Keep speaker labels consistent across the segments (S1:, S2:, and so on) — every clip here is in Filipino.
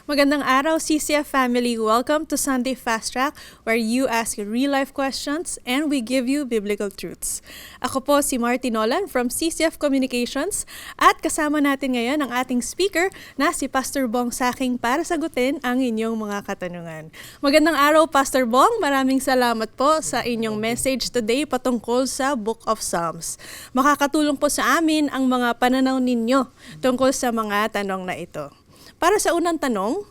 S1: Magandang araw, CCF family. Welcome to Sunday Fast Track, where you ask your real-life questions and we give you biblical truths. Ako po si Marty Nolan from CCF Communications at kasama natin ngayon ang ating speaker na si Pastor Bong Saking para sagutin ang inyong mga katanungan. Magandang araw, Pastor Bong. Maraming salamat po sa inyong message today patungkol sa Book of Psalms. Makakatulong po sa amin ang mga pananaw ninyo tungkol sa mga tanong na ito. Para sa unang tanong,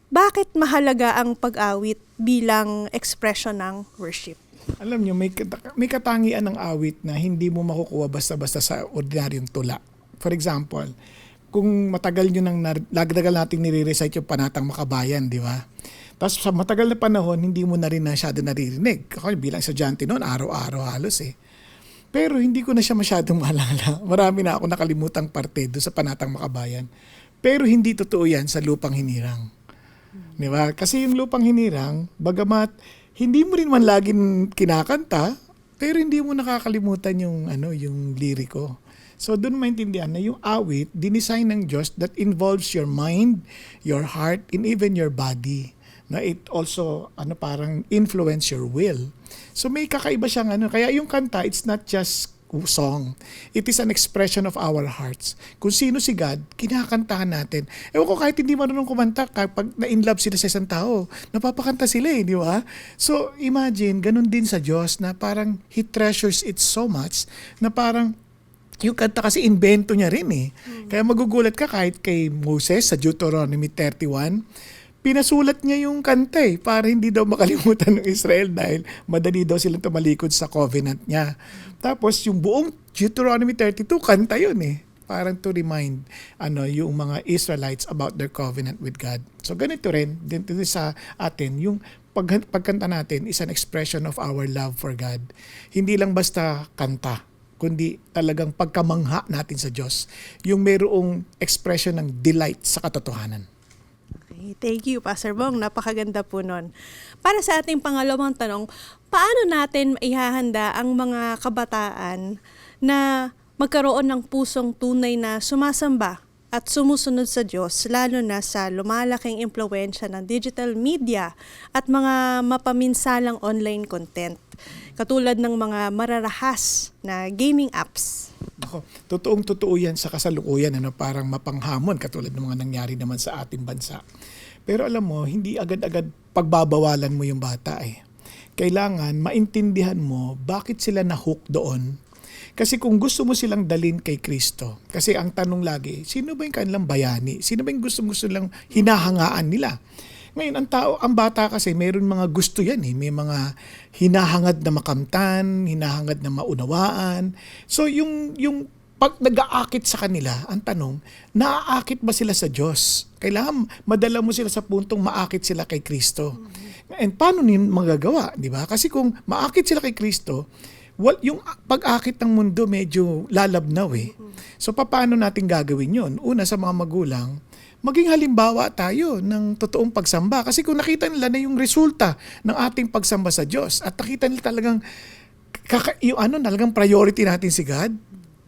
S1: bakit mahalaga ang pag-awit bilang ekspresyon ng worship?
S2: Alam nyo, may katangian ng awit na hindi mo makukuha basta-basta sa ordinaryong tula. For example, kung matagal nyo nang lagdagal nating nire-recite yung Panatang Makabayan, di ba? Tapos sa matagal na panahon, hindi mo na rin masyado naririnig. Ako bilang estudyante noon, araw-araw halos eh. Pero hindi ko na siya masyadong maalala. Marami na ako nakalimutang parte doon sa Panatang Makabayan. Pero hindi totoo yan sa Lupang Hinirang. Di ba? Kasi yung Lupang Hinirang, bagamat hindi mo rin man laging kinakanta, pero hindi mo nakakalimutan yung liriko. So doon maintindihan na yung awit, dinisign ng Diyos that involves your mind, your heart, and even your body. Na it also parang influence your will. So may kakaiba siyang kaya yung kanta, it's not just song. It is an expression of our hearts. Kung sino si God, kinakantahan natin. Ewan ko, kahit hindi marunong kumanta, kapag na-in love sila sa isang tao, napapakanta sila di ba? So imagine, ganun din sa Diyos na parang He treasures it so much na parang yung kanta kasi invento niya rin Kaya magugulat ka kahit kay Moses sa Deuteronomy 31, pinasulat niya yung kanta para hindi daw makalimutan ng Israel dahil madali daw silang tumalikod sa covenant niya. Tapos yung buong Deuteronomy 32, kanta yun Parang to remind yung mga Israelites about their covenant with God. So ganito rin, dito sa atin, yung pagkanta natin is an expression of our love for God. Hindi lang basta kanta, kundi talagang pagkamangha natin sa Diyos. Yung mayroong expression ng delight sa katotohanan.
S1: Thank you, Pastor Bong. Napakaganda po nun. Para sa ating pangalawang tanong, paano natin maihahanda ang mga kabataan na magkaroon ng pusong tunay na sumasamba at sumusunod sa Diyos, lalo na sa lumalaking impluwensya ng digital media at mga mapaminsalang online content, katulad ng mga mararahas na gaming apps?
S2: Ako, totoong-totoo yan sa kasalukuyan, parang mapanghamon katulad ng mga nangyari naman sa ating bansa. Pero alam mo, hindi agad-agad pagbabawalan mo yung bata Kailangan maintindihan mo bakit sila na-hook doon. Kasi kung gusto mo silang dalin kay Kristo, kasi ang tanong lagi, sino ba yung kanilang bayani? Sino ba yung gusto lang hinahangaan nila? Ngayon, ang bata kasi, mayroon mga gusto yan May mga hinahangad na makamtan, hinahangad na maunawaan. So, yung pag nag-aakit sa kanila, ang tanong, naaakit ba sila sa Diyos? Kailangan madala mo sila sa puntong maakit sila kay Kristo. And paano nila magagawa? Di ba? Kasi kung maakit sila kay Kristo, yung pag-akit ng mundo medyo lalabnaw So, paano natin gagawin yun? Una, sa mga magulang, maging halimbawa tayo ng totoong pagsamba. Kasi kung nakita nila na yung resulta ng ating pagsamba sa Diyos at nakita nila talagang talagang priority natin si God,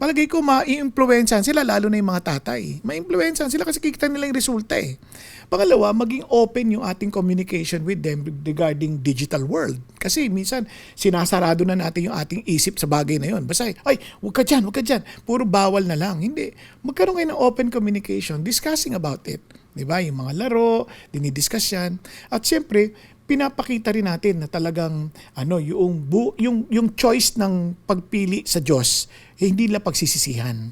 S2: palagay ko ma-i-influensyahan sila, lalo na yung mga tatay. Ma-influensyahan sila kasi kikita nila yung resulta Pangalawa, maging open yung ating communication with them regarding digital world. Kasi minsan, sinasarado na natin yung ating isip sa bagay na yun. Basta, huwag ka dyan. Puro bawal na lang. Hindi. Magkaroon kayo ng open communication, discussing about it. Diba? Yung mga laro, dinidiscuss yan. At siyempre, pinapakita rin natin na talagang yung choice ng pagpili sa Diyos, hindi lang pagsisisihan.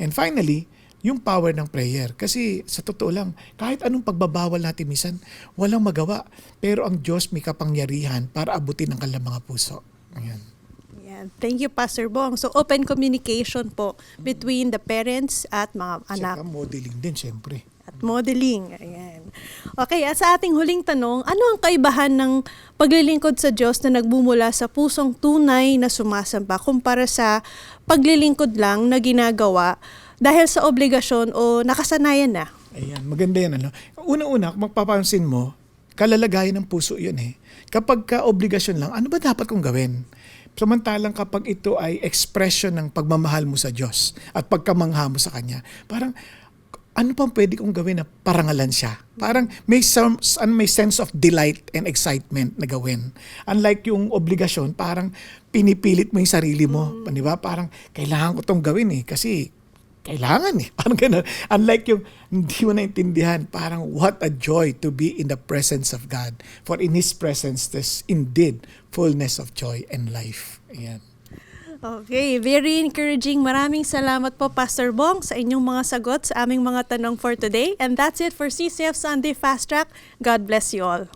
S2: And finally, yung power ng prayer. Kasi sa totoo lang, kahit anong pagbabawal natin minsan, walang magawa. Pero ang Diyos may kapangyarihan para abutin ang kanilang mga puso. Ayan.
S1: Thank you, Pastor Bong. So, open communication po between the parents at mga anak.
S2: Saka modeling din, siyempre.
S1: At modeling. Ayan. Okay, at sa ating huling tanong, ano ang kaibahan ng paglilingkod sa Diyos na nagbumula sa pusong tunay na sumasamba kumpara sa paglilingkod lang na ginagawa dahil sa obligasyon o nakasanayan na?
S2: Ayan, maganda yan. Una-una, kung magpapansin mo, kalalagayan ng puso yun Kapag ka-obligasyon lang, ano ba dapat kong gawin? Samantalang kapag ito ay expression ng pagmamahal mo sa Diyos at pagkamangha mo sa Kanya, parang ano pang pwede kong gawin na parangalan siya? Parang may sense of delight and excitement na gawin. Unlike yung obligasyon, parang pinipilit mo yung sarili mo. Di ba? Parang kailangan ko tong gawin kasi kailangan Parang gano'n. Unlike yung hindi mo naintindihan, parang what a joy to be in the presence of God. For in His presence, there's indeed fullness of joy and life. Ayan.
S1: Okay, very encouraging. Maraming salamat po, Pastor Bong, sa inyong mga sagot sa aming mga tanong for today. And that's it for CCF Sunday Fast Track. God bless you all.